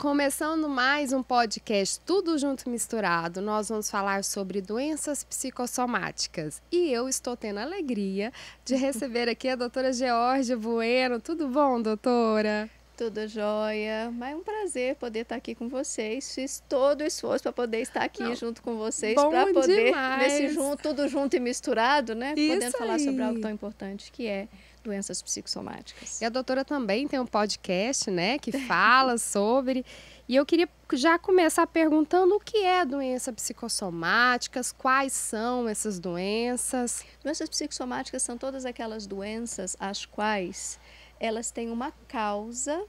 Começando mais um podcast Tudo Junto e Misturado, nós vamos falar sobre doenças psicossomáticas. E eu estou tendo a alegria de receber aqui a doutora Geórgia Bueno. Tudo bom, doutora? Tudo jóia, mas é um prazer poder estar aqui com vocês. Fiz todo o esforço para poder estar aqui junto com vocês, para poder, demais. tudo junto e misturado, né? Isso podendo falar aí. sobre algo tão importante que é doenças psicossomáticas. E a doutora também tem um podcast, né, que fala sobre. E eu queria já começar perguntando o que é doença psicossomáticas, quais são essas doenças. Doenças psicossomáticas são todas aquelas doenças as quais elas têm uma causa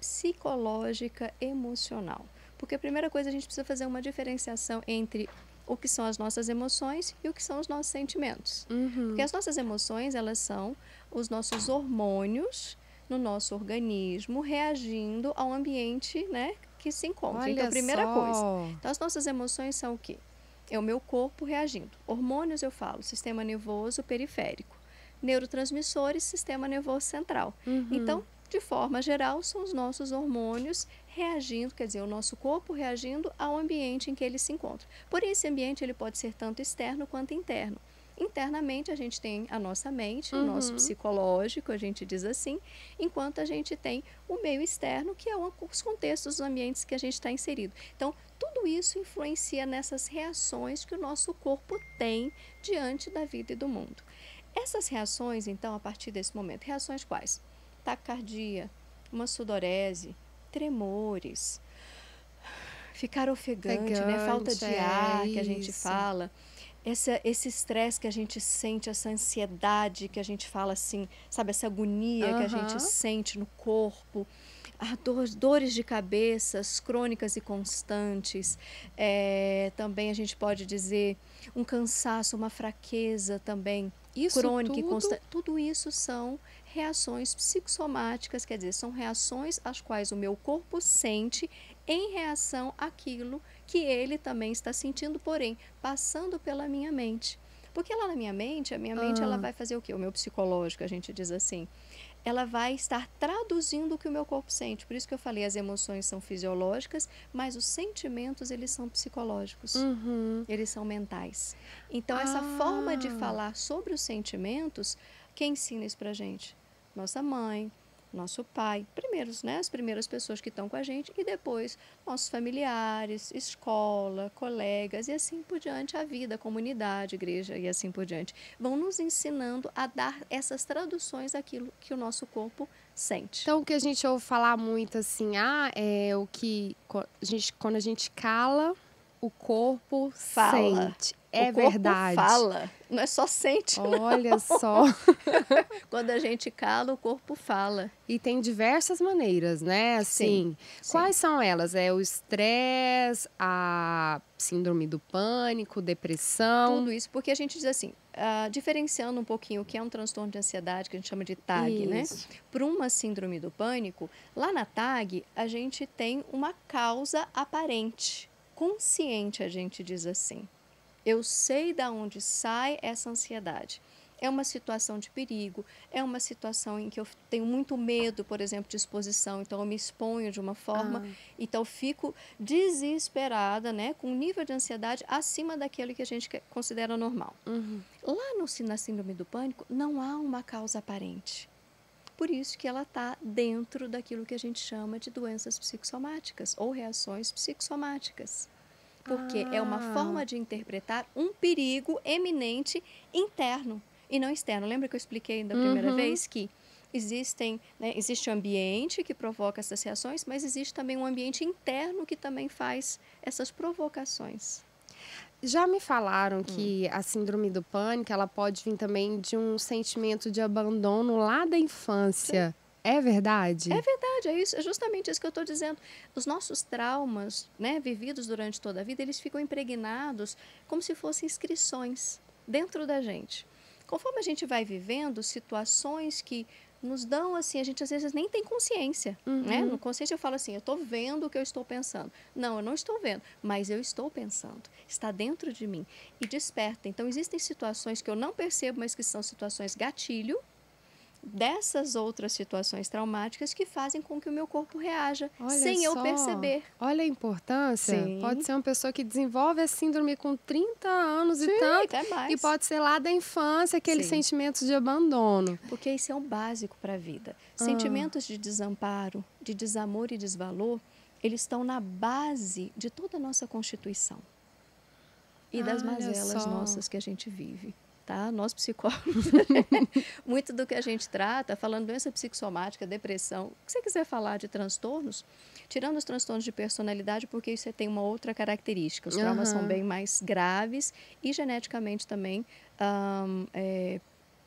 psicológica emocional. Porque a primeira coisa, a gente precisa fazer uma diferenciação entre o que são as nossas emoções e o que são os nossos sentimentos. Porque as nossas emoções, elas são os nossos hormônios no nosso organismo reagindo ao ambiente, né, que se encontra. Olha então, a primeira só. coisa. Então, as nossas emoções são o quê? É o meu corpo reagindo. Hormônios, eu falo, sistema nervoso periférico. Neurotransmissores, sistema nervoso central. Então, de forma geral, são os nossos hormônios reagindo, quer dizer, o nosso corpo reagindo ao ambiente em que ele se encontra. Porém, esse ambiente ele pode ser tanto externo quanto interno. Internamente, a gente tem a nossa mente, o nosso psicológico, a gente diz assim, enquanto a gente tem o meio externo, que é os contextos, os ambientes que a gente está inserido. Então, tudo isso influencia nessas reações que o nosso corpo tem diante da vida e do mundo. Essas reações, então, a partir desse momento, reações quais? Taquicardia, uma sudorese, tremores, ficar ofegante, né? Falta de ar, que a gente fala. Esse estresse que a gente sente, essa ansiedade que a gente fala assim, sabe? Essa agonia que a gente sente no corpo. Dores de cabeças crônicas e constantes. Também a gente pode dizer um cansaço, uma fraqueza também. Isso crônica tudo? E constante. Tudo isso são reações psicossomáticas, quer dizer, são reações às quais o meu corpo sente em reação àquilo que ele também está sentindo, porém, passando pela minha mente. Porque lá na minha mente, a minha mente ela vai fazer o quê? O meu psicológico, a gente diz assim, ela vai estar traduzindo o que o meu corpo sente. Por isso que eu falei, as emoções são fisiológicas, mas os sentimentos, eles são psicológicos. Eles são mentais. Então, essa forma de falar sobre os sentimentos, quem ensina isso pra gente? Nossa mãe, nosso pai, primeiros, né, as primeiras pessoas que estão com a gente, e depois nossos familiares, escola, colegas, e assim por diante, a vida, a comunidade, igreja, e assim por diante. Vão nos ensinando a dar essas traduções daquilo que o nosso corpo sente. Então, o que a gente ouve falar muito assim, é o que quando a gente cala, o corpo sente. É verdade. O corpo fala, não é só sente. Olha não. só. Quando a gente cala, o corpo fala. E tem diversas maneiras, né? Assim, Sim. Quais são elas? É o estresse, a síndrome do pânico, depressão? Tudo isso, porque a gente diz assim, diferenciando um pouquinho o que é um transtorno de ansiedade, que a gente chama de TAG, né? Para uma síndrome do pânico, lá na TAG, a gente tem uma causa aparente, consciente, a gente diz assim. Eu sei de onde sai essa ansiedade. É uma situação de perigo, é uma situação em que eu tenho muito medo, por exemplo, de exposição, então eu me exponho de uma forma, então eu fico desesperada, né, com um nível de ansiedade acima daquele que a gente considera normal. Lá na síndrome do pânico, não há uma causa aparente. Por isso que ela está dentro daquilo que a gente chama de doenças psicossomáticas ou reações psicossomáticas. Porque é uma forma de interpretar um perigo eminente interno e não externo. Lembra que eu expliquei da primeira vez que existe um ambiente que provoca essas reações, mas existe também um ambiente interno que também faz essas provocações. Já me falaram que a síndrome do pânico, ela pode vir também de um sentimento de abandono lá da infância. Sim. É verdade? É verdade, é justamente isso que eu estou dizendo. Os nossos traumas, né, vividos durante toda a vida, eles ficam impregnados como se fossem inscrições dentro da gente. Conforme a gente vai vivendo situações que nos dão assim, a gente às vezes nem tem consciência, né? No consciência eu falo assim, eu estou vendo o que eu estou pensando. Não, eu não estou vendo, mas eu estou pensando. Está dentro de mim e desperta. Então existem situações que eu não percebo, mas que são situações gatilho, dessas outras situações traumáticas que fazem com que o meu corpo reaja Olha sem eu só, perceber. olha a importância. Sim. Pode ser uma pessoa que desenvolve a síndrome com 30 anos e Sim, tanto. até mais. E pode ser lá da infância, aqueles Sim. sentimentos de abandono. Porque isso é o básico para a vida. Sentimentos de desamparo, de desamor e desvalor, eles estão na base de toda a nossa constituição. E das Olha mazelas só. nossas que a gente vive. Tá? Nós psicólogos, muito do que a gente trata, falando doença psicossomática, depressão, o que você quiser falar de transtornos, tirando os transtornos de personalidade, porque isso tem uma outra característica. Os traumas são bem mais graves e geneticamente também,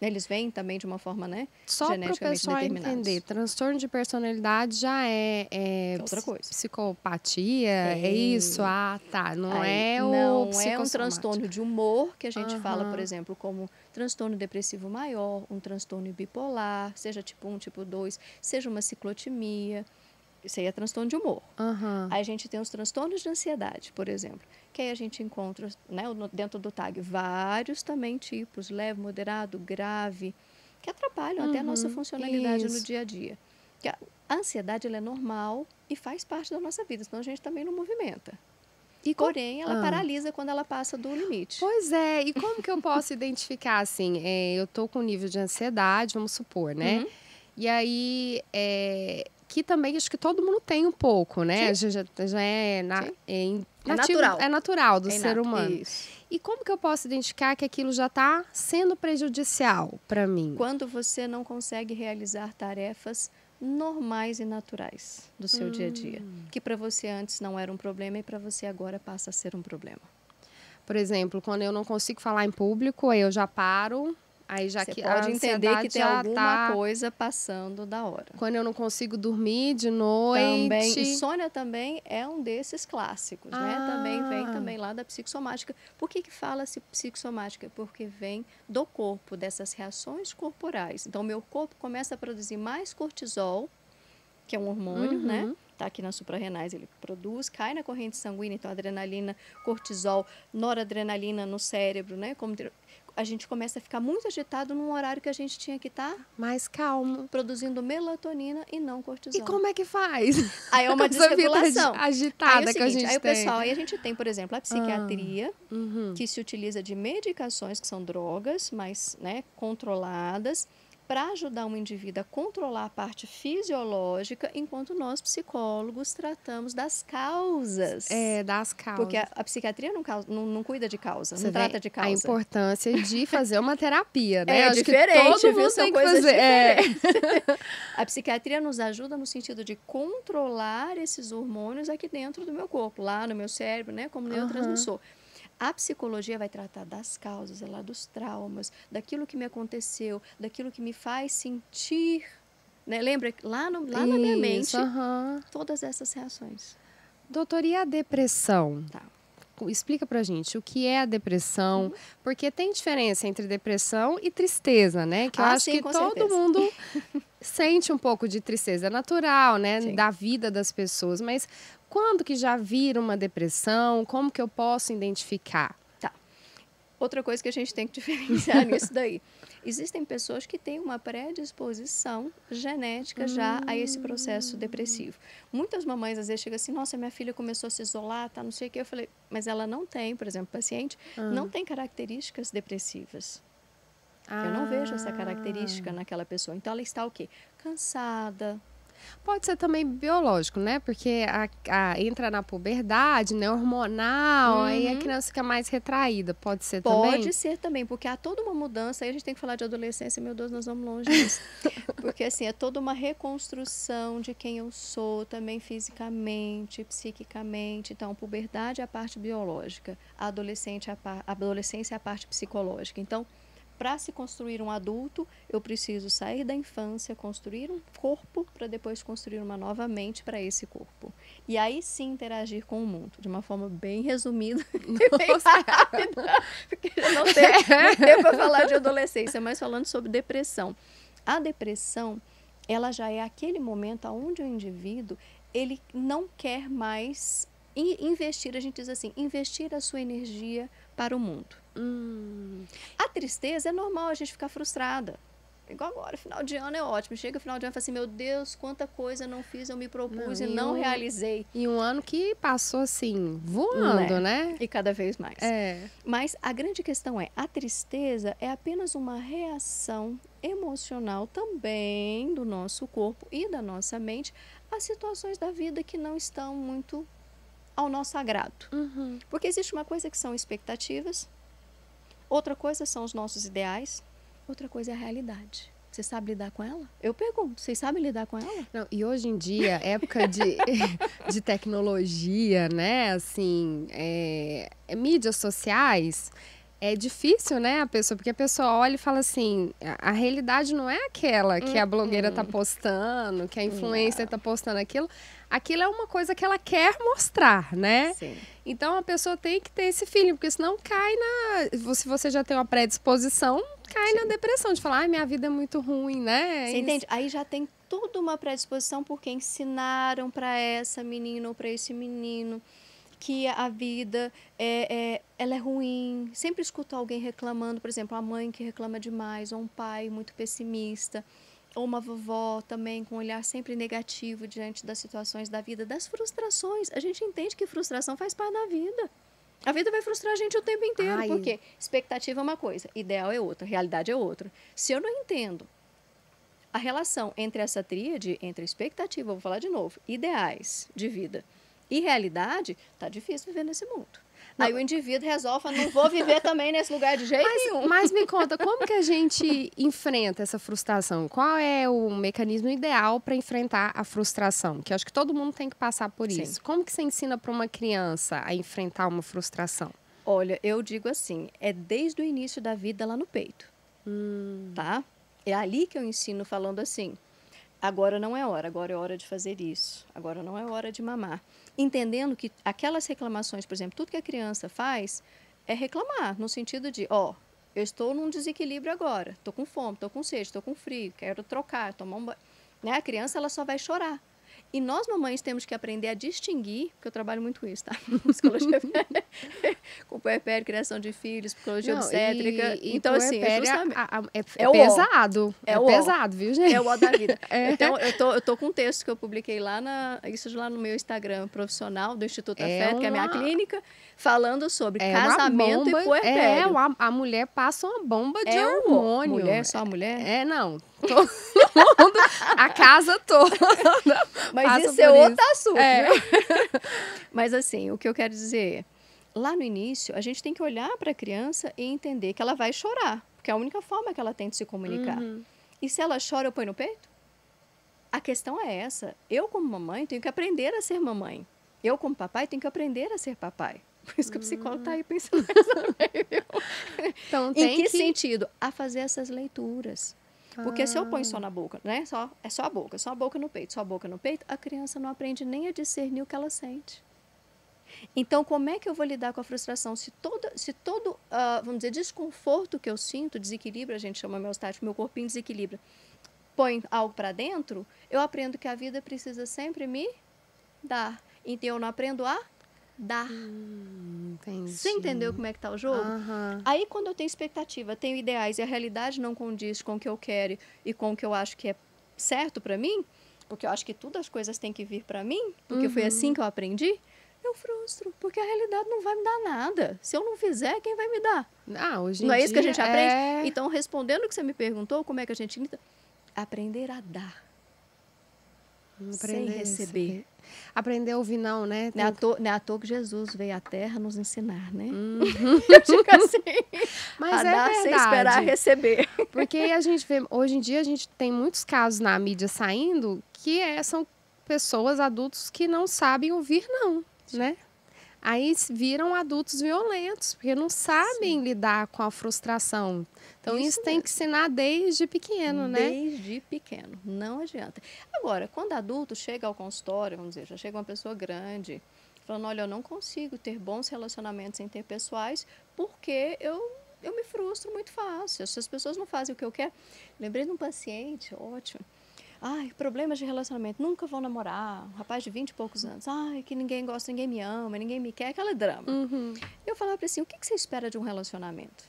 eles vêm também de uma forma, né, Só para o geneticamente pessoal determinados. entender, transtorno de personalidade já é outra coisa. psicopatia, é isso? Ah, tá. Não é o Não é um psicossomático. transtorno de humor, que a gente fala, por exemplo, como transtorno depressivo maior, um transtorno bipolar, seja tipo 1, tipo 2, seja uma ciclotimia. Isso aí é transtorno de humor. Aí a gente tem os transtornos de ansiedade, por exemplo, que aí a gente encontra, né, dentro do TAG vários também tipos, leve, moderado, grave, que atrapalham até a nossa funcionalidade no dia a dia. Que a ansiedade ela é normal e faz parte da nossa vida, senão a gente também não movimenta. Porém, ela paralisa quando ela passa do limite. Pois é, e como que eu posso identificar, assim, eu tô com nível de ansiedade, vamos supor, né? E aí, que também acho que todo mundo tem um pouco, né? Já é natural. É natural do ser humano. Isso. E como que eu posso identificar que aquilo já está sendo prejudicial para mim? Quando você não consegue realizar tarefas normais e naturais do seu dia a dia, que para você antes não era um problema e para você agora passa a ser um problema. Por exemplo, quando eu não consigo falar em público, aí eu já paro. Aí já você que pode entender que tem alguma tá... coisa passando da hora. Quando eu não consigo dormir de noite. Também, insônia também é um desses clássicos, né? Também vem também lá da psicossomática. Por que fala-se psicossomática? Porque vem do corpo, dessas reações corporais. Então, meu corpo começa a produzir mais cortisol, que é um hormônio, né? Está aqui nas suprarrenais, ele produz, cai na corrente sanguínea, então adrenalina, cortisol, noradrenalina no cérebro, né? Como a gente começa a ficar muito agitado num horário que a gente tinha que estar mais calmo, produzindo melatonina e não cortisol. E como é que faz? Aí é uma desregulação agitada aí, que a gente aí tem. Pessoal, aí a gente tem, por exemplo, a psiquiatria, que se utiliza de medicações que são drogas, mas, né, controladas, para ajudar um indivíduo a controlar a parte fisiológica, enquanto nós, psicólogos, tratamos das causas. Das causas. Porque a psiquiatria não cuida de causa, não trata de causa. A importância de fazer uma terapia, né? É diferente, todo viu? São tem que coisas fazer. diferentes. A psiquiatria nos ajuda no sentido de controlar esses hormônios aqui dentro do meu corpo, lá no meu cérebro, né? Como neurotransmissor. A psicologia vai tratar das causas, lá dos traumas, daquilo que me aconteceu, daquilo que me faz sentir, né? Lembra, lá na minha mente, todas essas reações. Doutor, e a depressão? Tá. Explica pra gente o que é a depressão, porque tem diferença entre depressão e tristeza, né? Que eu acho que todo mundo sente um pouco de tristeza. É natural, né? Sim. Da vida das pessoas, mas quando que já vira uma depressão? Como que eu posso identificar? Tá. Outra coisa que a gente tem que diferenciar nisso daí. Existem pessoas que têm uma predisposição genética já a esse processo depressivo. Muitas mamães às vezes chegam assim, nossa, minha filha começou a se isolar, tá, não sei o que. Eu falei, mas ela não tem, por exemplo, paciente, não tem características depressivas. Eu não vejo essa característica naquela pessoa. Então ela está o quê? Cansada. Pode ser também biológico, né? Porque entra na puberdade, né? Hormonal, aí a criança fica mais retraída. Pode ser também? Pode ser também, porque há toda uma mudança. Aí a gente tem que falar de adolescência, meu Deus, nós vamos longe disso. Porque assim, é toda uma reconstrução de quem eu sou, também fisicamente, psiquicamente. Então, puberdade é a parte biológica, a adolescência é a parte psicológica. Então, para se construir um adulto, eu preciso sair da infância, construir um corpo, para depois construir uma nova mente para esse corpo. E aí sim interagir com o mundo, de uma forma bem resumida e bem rápida, porque não tem para falar de adolescência, mas falando sobre depressão. A depressão, ela já é aquele momento onde o indivíduo, ele não quer mais investir, a gente diz assim, investir a sua energia para o mundo. A tristeza é normal a gente ficar frustrada. igual agora, final de ano é ótimo. Chega final de ano e fala assim, meu Deus, quanta coisa não fiz, eu me propus e não realizei. E um ano que passou assim, voando, né? E cada vez mais. É. Mas a grande questão é, a tristeza é apenas uma reação emocional também do nosso corpo e da nossa mente a situações da vida que não estão muito ao nosso agrado. Porque existe uma coisa que são expectativas, outra coisa são os nossos ideais, outra coisa é a realidade. Você sabe lidar com ela? Eu pergunto, vocês sabem lidar com ela? Não, e hoje em dia, época de tecnologia, né? Assim, mídias sociais, é difícil, né, porque a pessoa olha e fala assim, a realidade não é aquela que a blogueira tá postando, que a influencer tá postando aquilo é uma coisa que ela quer mostrar, né? Sim. Então a pessoa tem que ter esse feeling, porque senão cai se você já tem uma predisposição, cai na depressão, de falar, minha vida é muito ruim, né? Você entende? Aí já tem toda uma predisposição porque ensinaram para essa menina ou para esse menino que a vida ela é ruim. Sempre escuto alguém reclamando, por exemplo, a mãe que reclama demais, ou um pai muito pessimista, ou uma vovó também com um olhar sempre negativo diante das situações da vida, das frustrações. A gente entende que frustração faz parte da vida. A vida vai frustrar a gente o tempo inteiro. Por quê? Expectativa é uma coisa, ideal é outra, realidade é outra. Se eu não entendo a relação entre essa tríade, entre expectativa, vou falar de novo, ideais de vida e realidade, tá difícil viver nesse mundo. Não. Aí o indivíduo resolve, não vou viver também nesse lugar de jeito nenhum. Mas me conta, como que a gente enfrenta essa frustração? Qual é o mecanismo ideal para enfrentar a frustração? Que eu acho que todo mundo tem que passar por isso. Sim. Como que você ensina para uma criança a enfrentar uma frustração? Olha, eu digo assim, é desde o início da vida lá no peito, tá? É ali que eu ensino falando assim, agora não é hora, agora é hora de fazer isso, agora não é hora de mamar. Entendendo que aquelas reclamações, por exemplo, tudo que a criança faz é reclamar, no sentido de, eu estou num desequilíbrio agora, estou com fome, estou com sede, estou com frio, quero trocar, tomar um banho. Né? A criança ela só vai chorar. E nós, mamães, temos que aprender a distinguir, porque eu trabalho muito isso, tá? Psicologia com puerpério, criação de filhos, psicologia obstétrica. Então, assim, é justamente... É pesado. É pesado, viu, gente? É o ó da vida. Então, eu tô com um texto que eu publiquei lá no meu Instagram profissional do Instituto Afeto, que é a minha clínica, falando sobre casamento e puerpério. A mulher passa uma bomba de hormônio. Mulher, só a mulher? Não. Todo mundo, a casa toda. Mas isso é outro assunto, viu? Mas assim, o que eu quero dizer é, lá no início, a gente tem que olhar para a criança e entender que ela vai chorar, porque é a única forma que ela tem de se comunicar. E se ela chora, eu ponho no peito? A questão é essa. Eu, como mamãe, tenho que aprender a ser mamãe. Eu, como papai, tenho que aprender a ser papai. Por isso que o psicólogo está aí pensando nisso também, viu? Então, em que sentido? A fazer essas leituras. Porque se eu ponho só na boca, né? É só a boca no peito, só a boca no peito, a criança não aprende nem a discernir o que ela sente. Então, como é que eu vou lidar com a frustração? Se todo vamos dizer, desconforto que eu sinto, desequilíbrio, a gente chama homeostático, meu corpinho desequilibra, põe algo para dentro, eu aprendo que a vida precisa sempre me dar. Então, eu não aprendo a dar. Entendi. Você entendeu como é que tá o jogo? Aí, quando eu tenho expectativa, tenho ideais e a realidade não condiz com o que eu quero e com o que eu acho que é certo para mim, porque eu acho que todas as coisas têm que vir para mim, porque foi assim que eu aprendi, eu frustro, porque a realidade não vai me dar nada. Se eu não fizer, quem vai me dar? Hoje não é isso que a gente aprende? Então, respondendo o que você me perguntou, como é que a gente... Aprender a dar. Sem receber. Aprender a ouvir não, né? Não é à toa que Jesus veio à Terra nos ensinar, né? Eu digo assim, mas a dar sem esperar receber. Porque a gente vê, hoje em dia a gente tem muitos casos na mídia saindo que são pessoas, adultos, que não sabem ouvir não, né? Aí viram adultos violentos, porque não sabem lidar com a frustração. Então, isso tem que ensinar desde pequeno, né? Desde pequeno, não adianta. Agora, quando adulto chega ao consultório, vamos dizer, já chega uma pessoa grande, falando, olha, eu não consigo ter bons relacionamentos interpessoais porque eu me frustro muito fácil. Se as pessoas não fazem o que eu quero... Lembrei de um paciente, ótimo. Problemas de relacionamento, nunca vou namorar, um rapaz de 20 e poucos anos, que ninguém gosta, ninguém me ama, ninguém me quer, aquela drama. Eu falava para ele assim, o que você espera de um relacionamento?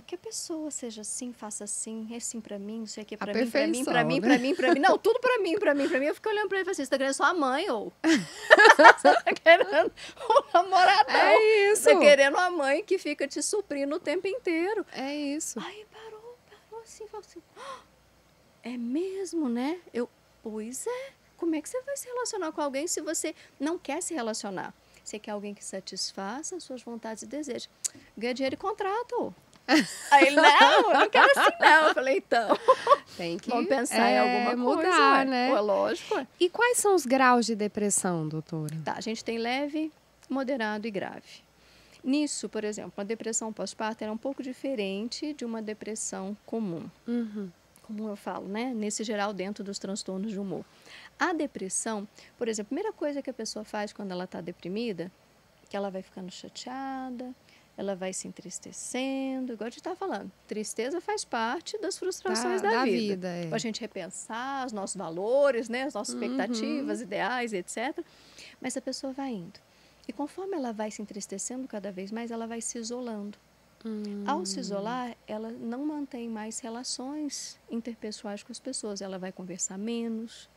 Que a pessoa seja assim, faça assim, é assim pra mim, isso aqui é A pra mim, pra mim, pra mim, perfeição, né? pra mim, pra mim. Não, tudo pra mim, pra mim, pra mim. Eu fico olhando pra ele e falo assim, você tá querendo sua mãe, ou? Você tá querendo um namoradão. É Você tá isso. querendo uma mãe que fica te suprindo o tempo inteiro. É isso. Aí parou assim, falou assim, é mesmo, né? Pois é. Como é que você vai se relacionar com alguém se você não quer se relacionar? Você quer alguém que satisfaça as suas vontades e desejos. Ganha dinheiro e contrata, ô. Aí ele, não, eu não quero assim não. Eu falei, então, Tem que vamos pensar em alguma coisa, mudar, ué. né? Ué, lógico, ué. E quais são os graus de depressão, doutora? Tá, a gente tem leve, moderado e grave. Nisso, por exemplo, uma depressão pós-parto era um pouco diferente de uma depressão comum. Como eu falo, né? Nesse geral, dentro dos transtornos de humor. A depressão, por exemplo, a primeira coisa que a pessoa faz quando ela está deprimida, que ela vai ficando chateada, ela vai se entristecendo, igual a gente estava falando, tristeza faz parte das frustrações da vida. É. Para a gente repensar os nossos valores, né? As nossas expectativas, ideais, etc. Mas a pessoa vai indo. E conforme ela vai se entristecendo cada vez mais, ela vai se isolando. Ao se isolar, ela não mantém mais relações interpessoais com as pessoas. Ela vai conversar menos,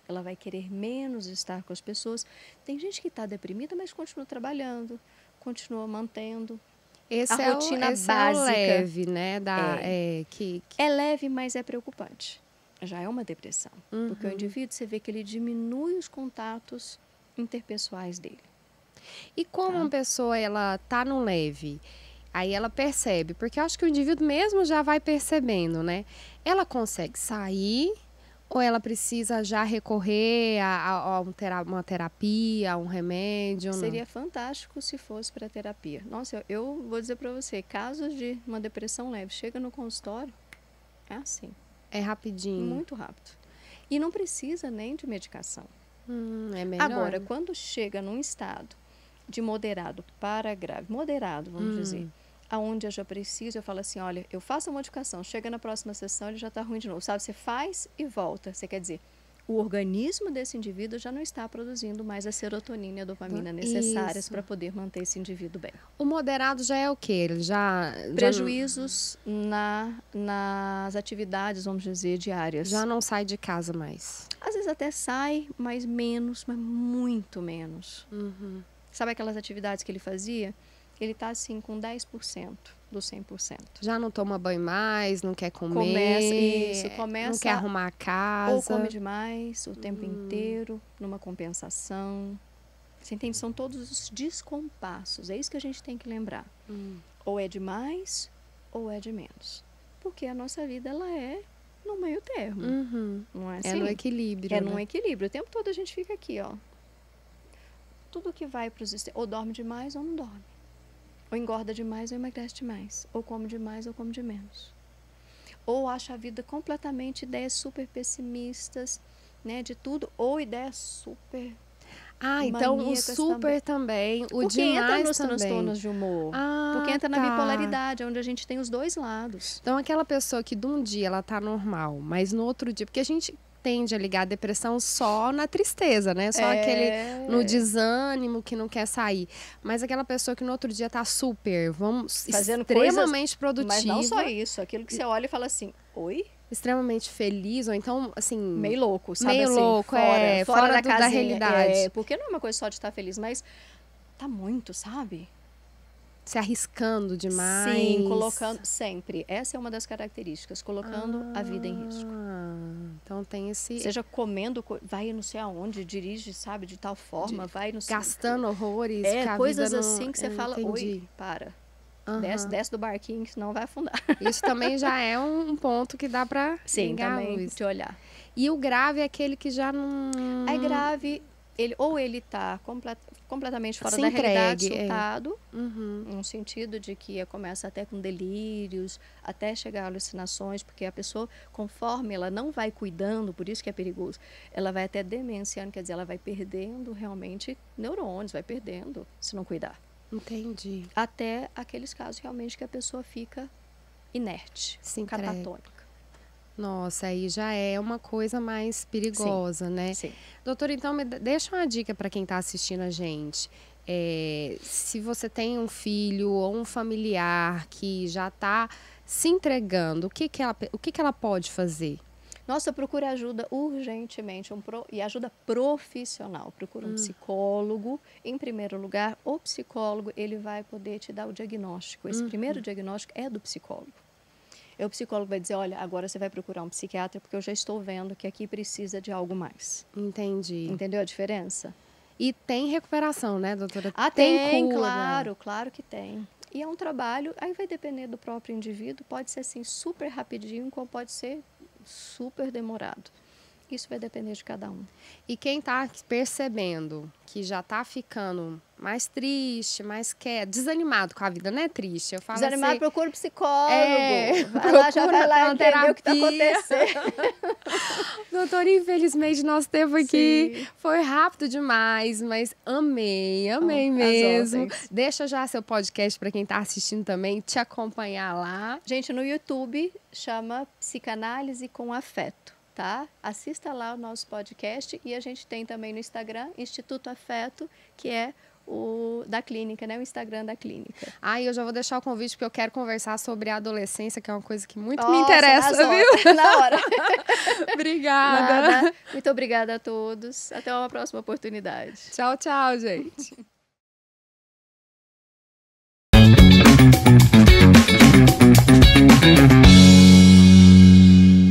ela vai querer menos estar com as pessoas. Tem gente que está deprimida, mas continua trabalhando, continua mantendo a rotina esse básica. É o leve, né? É leve, mas é preocupante. Já é uma depressão. Porque o indivíduo, você vê que ele diminui os contatos interpessoais dele. E como uma pessoa, ela tá no leve, aí ela percebe, porque eu acho que o indivíduo mesmo já vai percebendo, né? Ela consegue sair ou ela precisa já recorrer a uma terapia, a um remédio? Seria fantástico se fosse para terapia. Nossa, eu vou dizer para você, casos de uma depressão leve, chega no consultório, é assim. É rapidinho. Muito rápido. E não precisa nem de medicação. É melhor. Agora, quando chega num estado de moderado para grave, moderado, vamos dizer, aonde eu já preciso, eu falo assim, olha, eu faço a modificação, chega na próxima sessão, ele já está ruim de novo, sabe? Você faz e volta. Você quer dizer, o organismo desse indivíduo já não está produzindo mais a serotonina e a dopamina necessárias para poder manter esse indivíduo bem. O moderado já é o quê? Ele Prejuízos nas atividades, vamos dizer, diárias. Já não sai de casa mais. Às vezes até sai, mas menos, mas muito menos. Sabe aquelas atividades que ele fazia? Ele está assim com 10% do 100%. Já não toma banho mais, não quer comer. Começa. Não quer arrumar a casa. Ou come demais o tempo inteiro, numa compensação. Você entende? São todos os descompassos. É isso que a gente tem que lembrar. Ou é de mais, ou é de menos. Porque a nossa vida, ela é no meio termo. Não é assim? É no equilíbrio. É no equilíbrio. O tempo todo a gente fica aqui, ó. Tudo que vai para os extremos, ou dorme demais ou não dorme. Ou engorda demais ou emagrece demais. Ou come demais ou come de menos. Ou acha a vida completamente ideias super pessimistas, né, de tudo, ou ideias super então o super também, o porque demais entra nos também. transtornos de humor. Porque entra na bipolaridade, onde a gente tem os dois lados. Então aquela pessoa que de um dia ela tá normal, mas no outro dia, porque a gente tende a ligar a depressão só na tristeza, né? Só no desânimo que não quer sair. Mas aquela pessoa que no outro dia tá super, fazendo extremamente produtiva. Mas não só isso, aquilo que você olha e fala assim, oi? Extremamente feliz, ou então, assim... Meio louco, sabe? Meio assim, louco, fora da realidade. Porque não é uma coisa só de estar feliz, mas tá muito, sabe? Se arriscando demais. Sim, colocando sempre. Essa é uma das características, colocando a vida em risco. Então tem esse... Seja comendo, vai não sei aonde, dirige, sabe, de tal forma, vai no... Gastando horrores. Coisas assim que você fala, oi, para. Desce do barquinho, que senão vai afundar. Isso também já é um ponto que dá pra ligar a luz. De olhar. E o grave é aquele que já não... É grave... ele está completamente fora da realidade, surtado, no sentido de que começa até com delírios, até chegar a alucinações, porque a pessoa, conforme ela não vai cuidando, por isso que é perigoso, ela vai até demenciando, quer dizer, ela vai perdendo realmente neurônios, vai perdendo, se não cuidar. Entendi. Até aqueles casos realmente que a pessoa fica inerte, catatônica. Nossa, aí já é uma coisa mais perigosa, né? Sim. Doutora, então, deixa uma dica para quem está assistindo a gente. se você tem um filho ou um familiar que já está se entregando, o que ela pode fazer? Nossa, procure ajuda urgentemente e ajuda profissional. Procure um psicólogo. Em primeiro lugar, o psicólogo ele vai poder te dar o diagnóstico. Esse primeiro diagnóstico é do psicólogo. E o psicólogo vai dizer, olha, agora você vai procurar um psiquiatra porque eu já estou vendo que aqui precisa de algo mais. Entendi. Entendeu a diferença? E tem recuperação, né, doutora? Tem cura. Claro que tem. E é um trabalho, aí vai depender do próprio indivíduo, pode ser assim super rapidinho, como pode ser super demorado. Isso vai depender de cada um. E quem está percebendo que já está ficando mais triste, mais desanimado com a vida, não é triste? Eu falo desanimado, assim, procura um psicólogo. Já vai lá entender o que está acontecendo. Doutora, infelizmente nosso tempo aqui foi rápido demais, mas amei mesmo. Deixa já seu podcast para quem está assistindo também, te acompanhar lá. Gente, no YouTube chama Psicanálise com Afeto. Tá? Assista lá o nosso podcast e a gente tem também no Instagram, Instituto Afeto, que é o da clínica, né? O Instagram da clínica. Eu já vou deixar o convite porque eu quero conversar sobre a adolescência, que é uma coisa que muito me interessa, viu? Na hora. Obrigada. Nada. Muito obrigada a todos. Até uma próxima oportunidade. Tchau, tchau, gente.